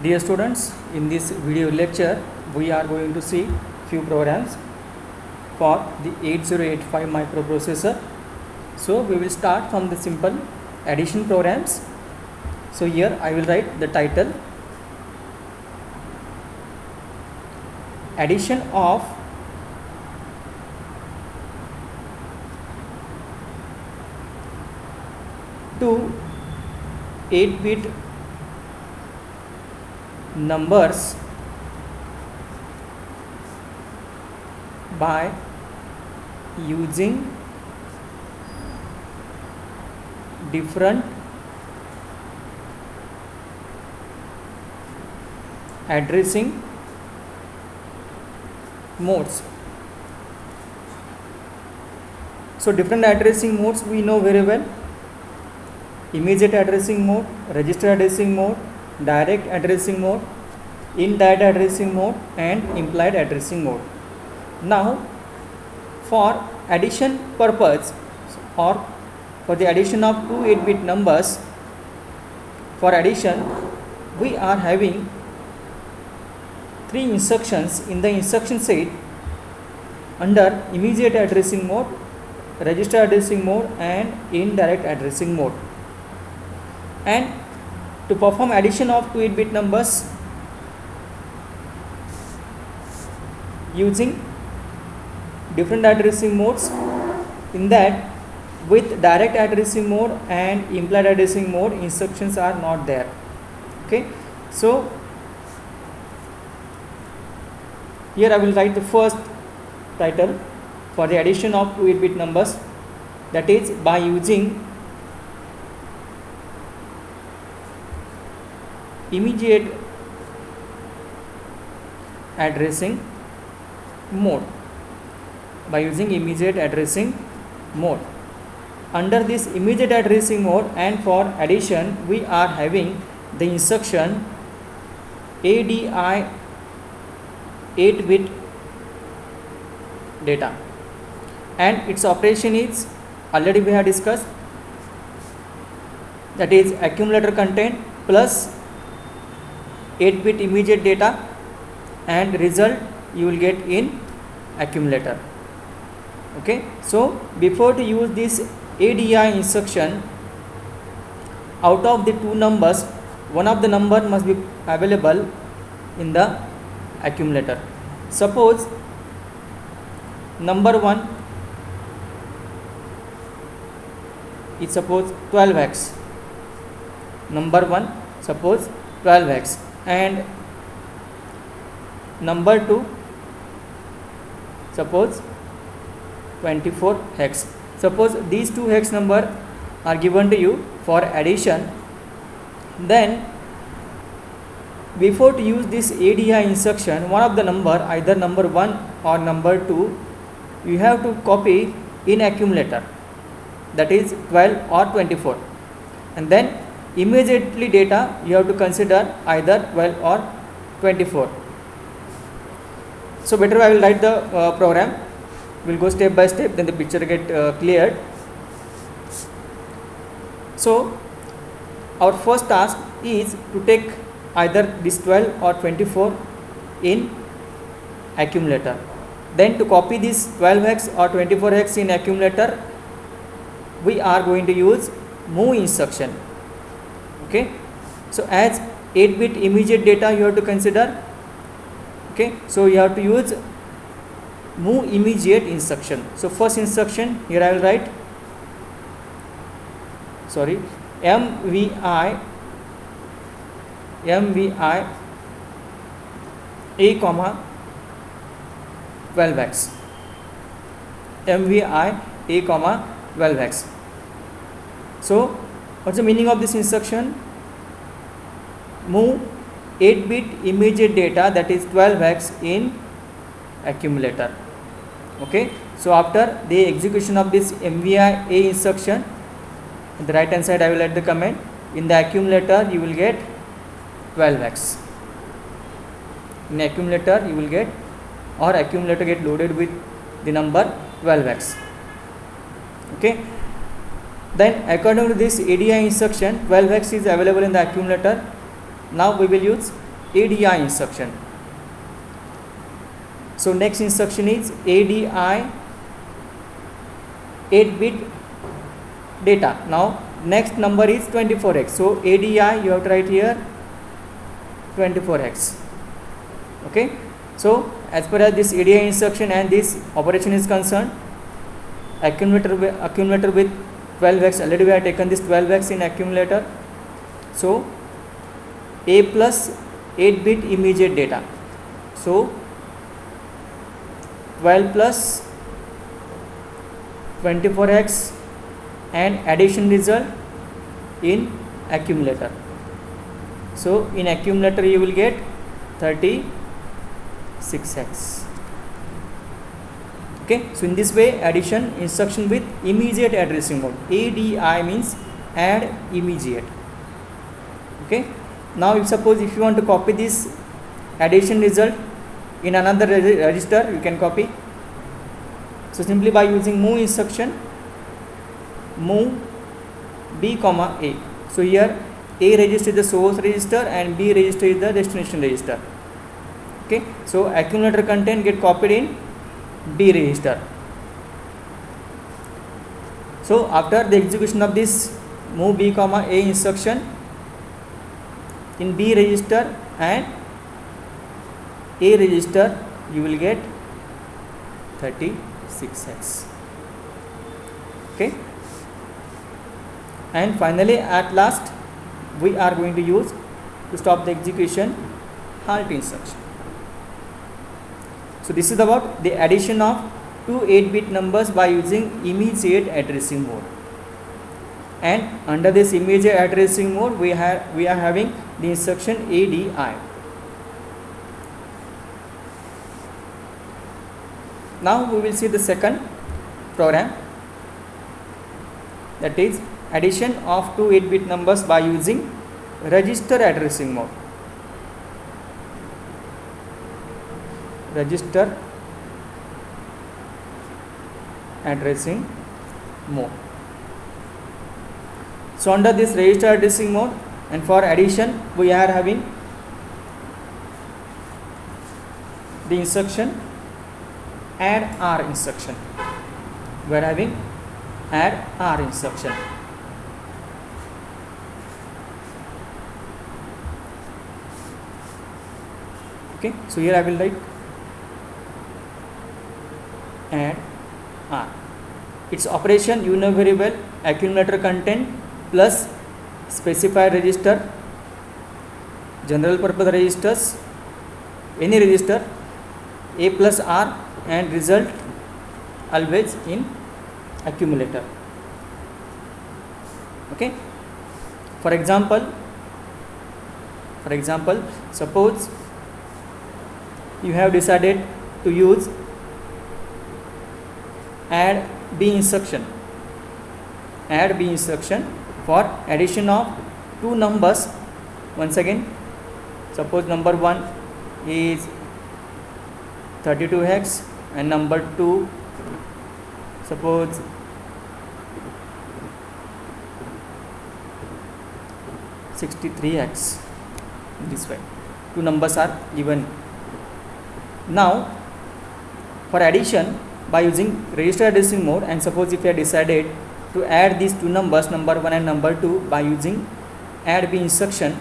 Dear students, in this video lecture we are going to see few programs for the 8085 microprocessor. So we will start from the simple addition programs. So here I will write the title: addition of two 8-bit numbers by using different addressing modes. So different addressing modes we know very well: immediate addressing mode, register addressing mode, direct addressing mode, indirect addressing mode, and implied addressing mode. Now for addition purpose, or for the addition of two 8-bit numbers, for addition we are having three instructions in the instruction set under immediate addressing mode, register addressing mode, and indirect addressing mode. And to perform addition of two 8-bit numbers using different addressing modes, in that with direct addressing mode and implied addressing mode instructions are not there. Okay, so here I will write the first title for the addition of two 8-bit numbers, that is by using immediate addressing mode. By using immediate addressing mode, under this immediate addressing mode, and for addition we are having the instruction ADI 8-bit data, and its operation is already we have discussed, that is accumulator content plus 8-bit immediate data, and result you will get in accumulator. Okay, so before to use this ADI instruction, out of the two numbers, one of the number must be available in the accumulator. Suppose number 1 is suppose 12x, number 1 suppose 12x, and number 2 suppose 24 hex. Suppose these two hex number are given to you for addition, then before to use this ADI instruction, one of the number, either number 1 or number 2, you have to copy in accumulator, that is 12 or 24, and then immediately data you have to consider either 12 or 24. So better I will write the program. We will go step by step, then the picture get cleared. So our first task is to take either this 12 or 24 in accumulator. Then to copy this 12x or 24x in accumulator, we are going to use move instruction. Okay, so as 8-bit immediate data you have to consider. Okay, so you have to use move immediate instruction. So first instruction here I will write, MVI A comma 12x, MVI A comma 12x. So what's the meaning of this instruction? Move 8-bit immediate data, that is 12x, in accumulator. Okay, so after the execution of this MVI A instruction, on the right hand side I will add the comment, in the accumulator you will get 12x. In accumulator you will get, or accumulator get loaded with the number 12x. Okay, Then according to this ADI instruction, 12x is available in the accumulator. Now we will use ADI instruction. So next instruction is ADI 8-bit data. Now next number is 24x. So ADI you have to write here 24x. Okay. So as per as this ADI instruction and this operation is concerned, accumulator with 12x, already we have taken this 12x in accumulator. So A plus 8-bit immediate data. So 12 plus 24x and addition result in accumulator. So in accumulator you will get 36x. Okay, so in this way addition instruction with immediate addressing mode. ADI means add immediate. Okay, now if suppose if you want to copy this addition result in another register, you can copy. So simply by using move instruction, move B comma A. So here A register is the source register and B register is the destination register. Okay, so accumulator content get copied in B register. So after the execution of this move B comma A instruction in B register and A register, you will get 36x. Okay, and finally at last we are going to use to stop the execution halt instruction. So this is about the addition of two 8-bit numbers by using immediate addressing mode. And under this immediate addressing mode we are having the instruction ADI. Now we will see the second program, that is addition of two 8-bit numbers by using register addressing mode. Register addressing mode. So under this register addressing mode and for addition we are having the instruction add R instruction. We are having add R instruction. Okay, so here I will write add R. Its operation you know very well, accumulator content plus specified register, general purpose registers, any register, A plus R and result always in accumulator. Okay, for example suppose you have decided to use add B instruction for addition of two numbers. Once again, suppose number 1 is 32x and number 2 suppose 63x. This way two numbers are given. Now for addition by using register addressing mode, and suppose if you have decided to add these two numbers, number 1 and number 2, by using add B instruction,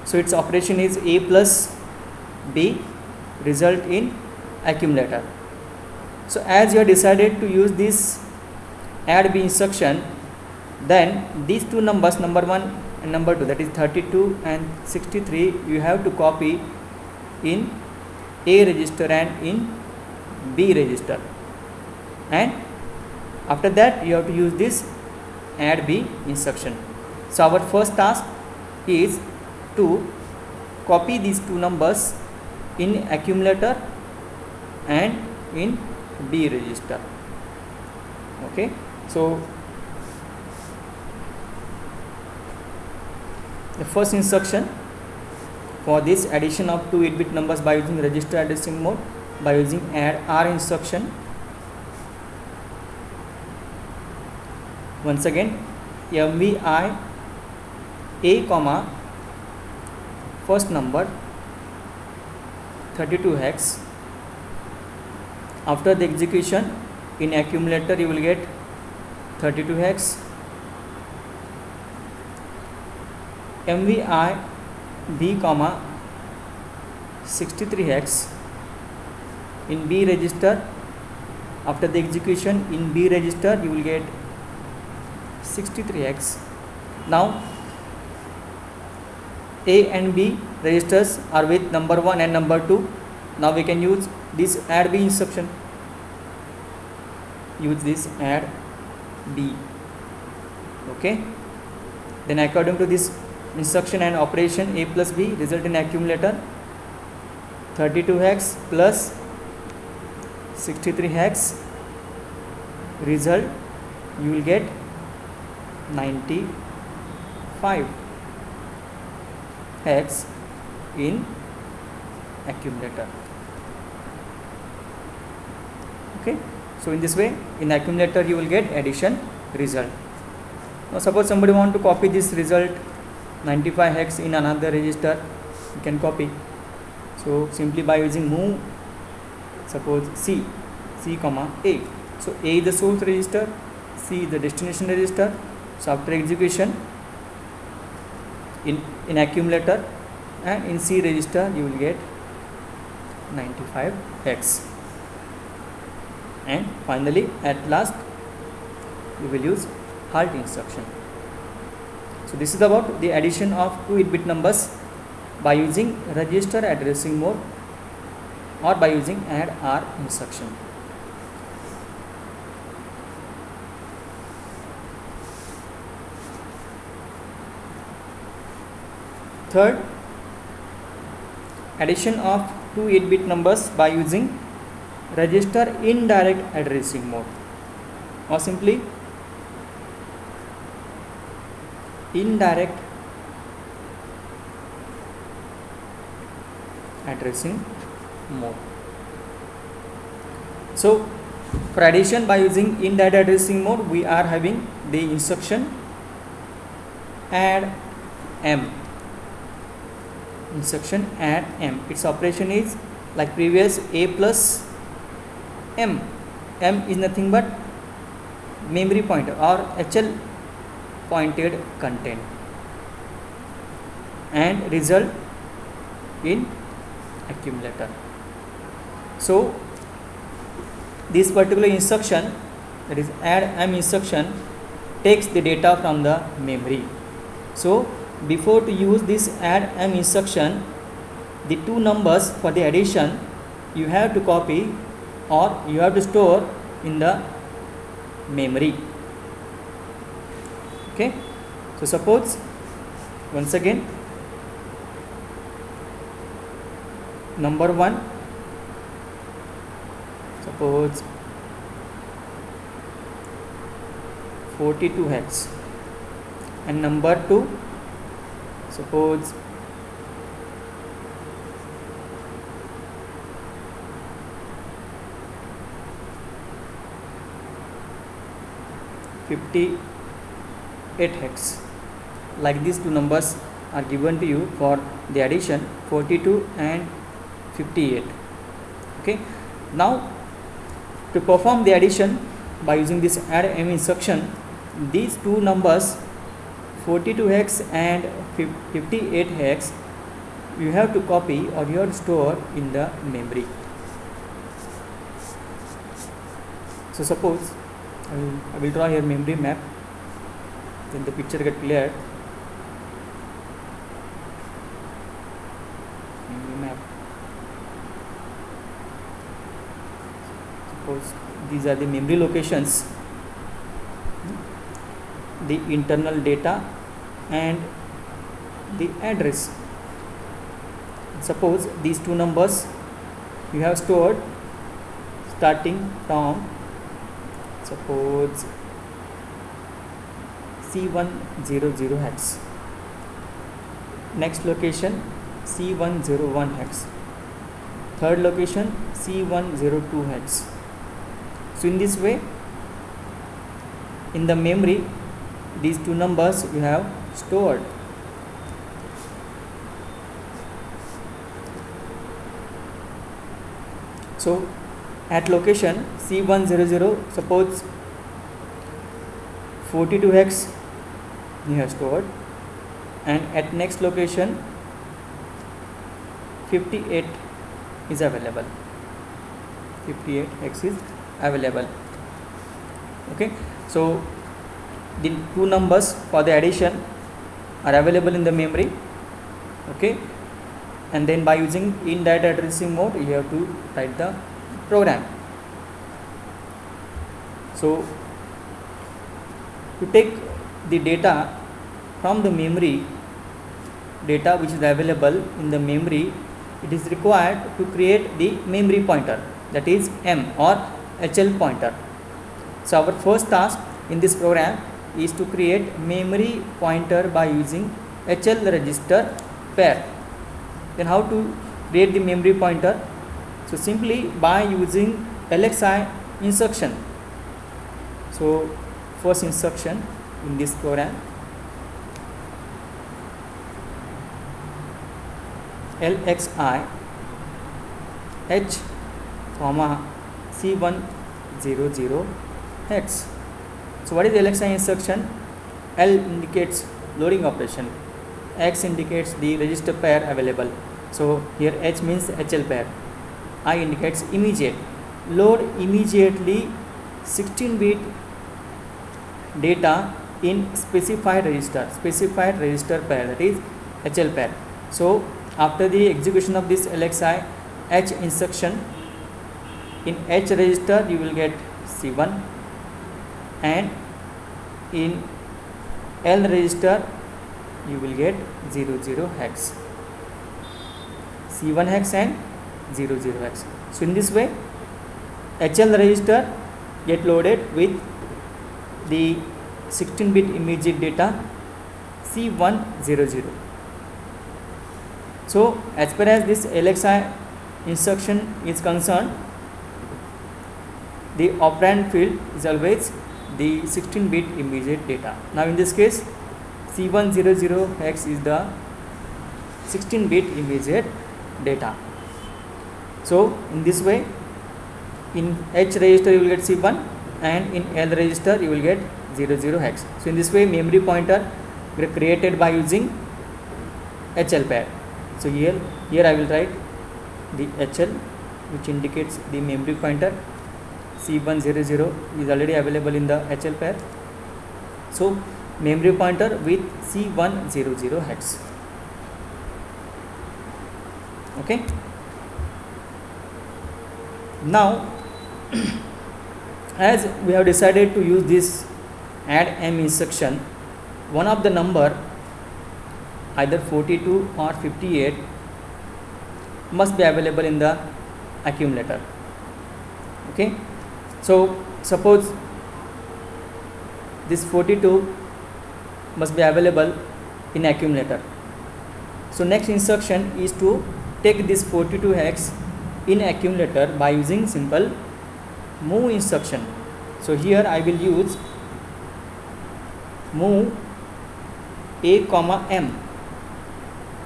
so its operation is A plus B result in accumulator. So as you have decided to use this add B instruction, then these two numbers, number 1 and number 2, that is 32 and 63, you have to copy in A register and in B register, and after that you have to use this add B instruction. So our first task is to copy these two numbers in accumulator and in B register. Okay, so the first instruction for this addition of two 8-bit numbers by using register addressing mode, by using add R instruction. Once again, MVI A comma first number 32 hex. After the execution, in accumulator you will get 32 hex. MVI B comma 63 hex. In B register, after the execution in B register you will get 63 hex. Now A and B registers are with number 1 and number 2. Now we can use this add B instruction. Use this add B. Okay. Then according to this instruction and operation, A plus B result in accumulator 32 hex plus 63 hex, result you will get 95 hex in accumulator. Okay, so in this way in accumulator you will get addition result. Now suppose somebody want to copy this result 95 hex in another register, you can copy. So simply by using move, suppose C comma A. So A is the source register, C is the destination register. So after execution in accumulator and in C register you will get 95 hex. And finally at last you will use halt instruction. So this is about the addition of 2 8-bit numbers by using register addressing mode or by using add R instruction. Third, addition of 2 8-bit numbers by using register indirect addressing mode or simply indirect addressing mode. So for addition by using indirect addressing mode, we are having the instruction add M. Instruction add M. Its operation is like previous, A plus M. M is nothing but memory pointer or HL pointed content and result in accumulator. So this particular instruction, that is add M instruction, takes the data from the memory. So before to use this add M instruction, the two numbers for the addition you have to copy or you have to store in the memory. Okay, so suppose once again number 1, suppose 42 hex, and number 2, suppose 58 hex. Like these two numbers are given to you for the addition 42 and 58. Okay, now to perform the addition by using this add M instruction, these two numbers 42 hex and 58 hex you have to copy or you have to store in the memory. So suppose I will draw here memory map, then the picture get clear. Memory map. Suppose these are the memory locations, the internal data and the address. Suppose these two numbers you have stored starting from, suppose C100 hex, next location C101 hex, third location C102 hex. So in this way in the memory these two numbers you have stored. So at location C100, suppose 42 hex you have stored, and at next location 58 is available. 58 hex is available. Okay, so the two numbers for the addition are available in the memory. Okay, and then by using indirect addressing mode you have to write the program. So to take the data from the memory, data which is available in the memory, it is required to create the memory pointer, that is M or HL pointer. So our first task in this program is to create memory pointer by using HL register pair. Then how to create the memory pointer? So simply by using LXI instruction. So first instruction in this program, LXI H, C100 hex. So what is the LXI instruction? L indicates loading operation, X indicates the register pair available. So here H means HL pair, I indicates immediate. Load immediately 16-bit data in specified register pair, that is HL pair. So after the execution of this LXI H instruction, in H register you will get C1, and in L register you will get 00 hex, C1 hex and 00 hex. So in this way HL register get loaded with the 16-bit immediate data C100. So as far as this LXI instruction is concerned, the operand field is always the 16-bit immediate data. Now in this case C100 hex is the 16-bit immediate data. So in this way, in H register you will get C1, and in L register you will get 00 hex. So in this way memory pointer created by using HL pair. So here I will write the HL, which indicates the memory pointer. C100 is already available in the HL pair. So memory pointer with C100 hex. Okay. Now as we have decided to use this add M instruction, one of the number, either 42 or 58, must be available in the accumulator. Okay, so suppose this 42 must be available in accumulator. So next instruction is to take this 42 hex in accumulator by using simple move instruction. So here I will use move A comma M.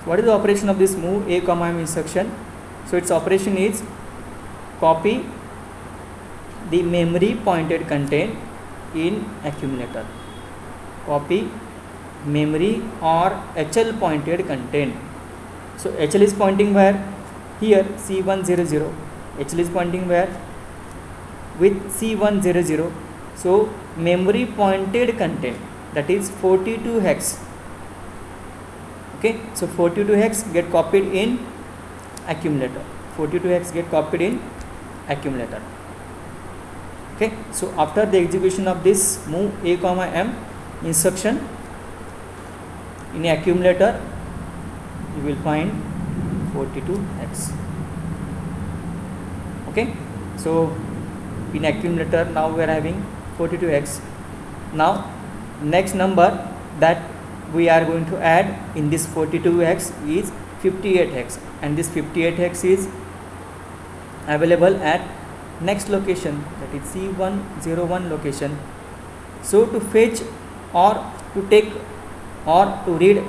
What is the operation of this move A comma M instruction? So its operation is copy the memory pointed content in accumulator. Copy memory or HL pointed content. So HL is pointing where? Here C100. HL is pointing where? With C100. So memory pointed content, that is 42 hex. Okay, so 42 hex get copied in accumulator. 42 hex get copied in accumulator. Okay, so after the execution of this move A comma M instruction in accumulator, you will find 42 hex. Okay, so in accumulator now we are having 42 hex. Now next number that we are going to add in this 42 hex is 58 hex, and this 58 hex is available at next location, that is C101 location. So to fetch or to take or to read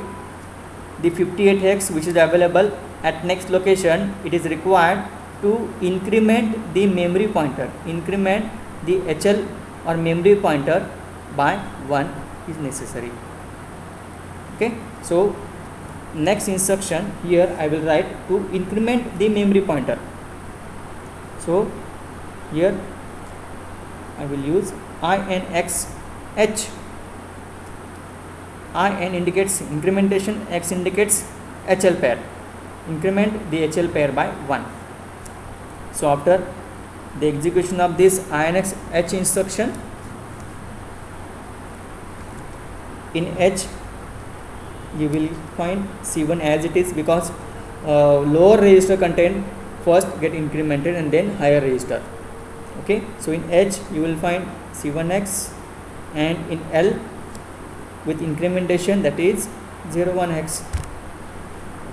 the 58 hex which is available at next location, it is required to increment the memory pointer, increment the HL or memory pointer by 1 is necessary. Okay, so next instruction here I will write to increment the memory pointer. So here I will use INXH. IN indicates incrementation, X indicates HL pair. Increment the HL pair by 1. So after the execution of this INXH instruction, in H you will find C1 as it is, because lower register content first get incremented and then higher register. Okay, so in H you will find C1X, and in L with incrementation, that is 01X.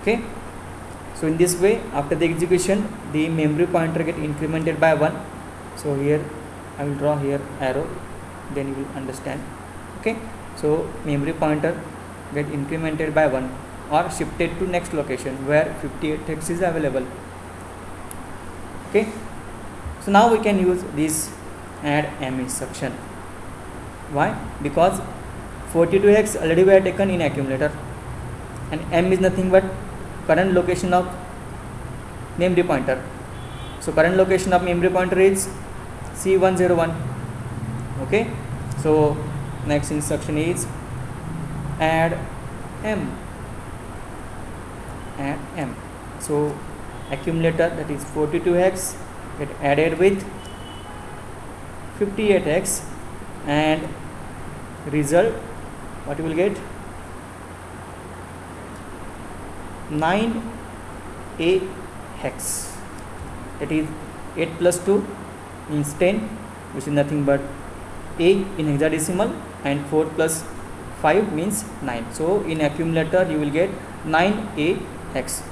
Okay, so in this way, after the execution, the memory pointer get incremented by 1. So here I will draw here arrow, then you will understand. Okay, so memory pointer get incremented by 1 or shifted to next location where 58X is available. Okay, so now we can use this add M instruction. Why? Because 42X already were taken in accumulator, and M is nothing but current location of memory pointer. So current location of memory pointer is C101. Okay, so next instruction is add M. Add M. So accumulator, that is 42X, get added with 58X, and result what you will get, 9A hex, that is 8 plus 2 means 10, which is nothing but A in hexadecimal, and 4 plus 5 means 9. So in accumulator you will get 9A hex.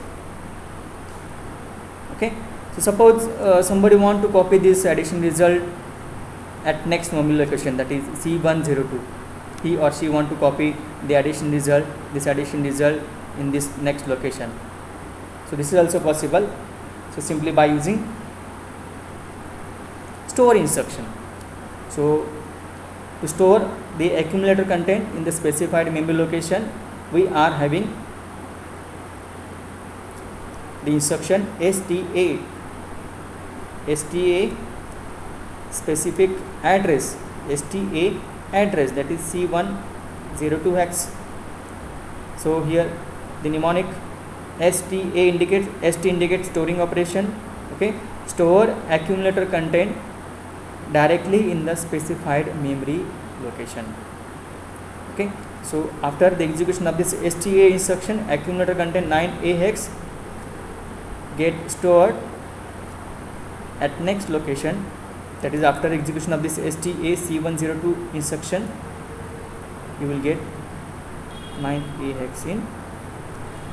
Okay, so suppose somebody want to copy this addition result at next memory location, that is C102. He or she want to copy the addition result, this addition result in this next location. So this is also possible. So simply by using store instruction. So to store the accumulator content in the specified memory location, we are having the instruction STA. STA specific address, STA address, that is C102X. So here the mnemonic STA indicates, ST indicates storing operation. Okay, store accumulator content directly in the specified memory location. Okay, so after the execution of this STA instruction, accumulator content 9A hex get stored at next location, that is after execution of this STA C102 instruction, you will get 9A hex in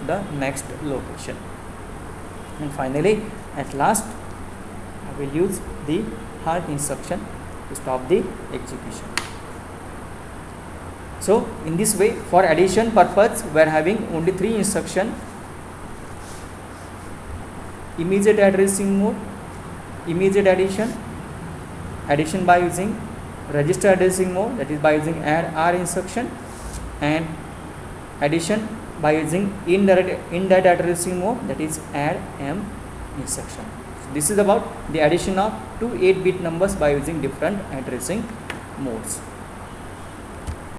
the next location. And finally, at last, I will use the halt instruction to stop the execution. So in this way, for addition purpose, we are having only 3 instruction: immediate addressing mode, immediate addition, addition by using register addressing mode, that is by using add R instruction, and addition by using indirect addressing mode, that is add M instruction. So this is about the addition of 2 8-bit numbers by using different addressing modes.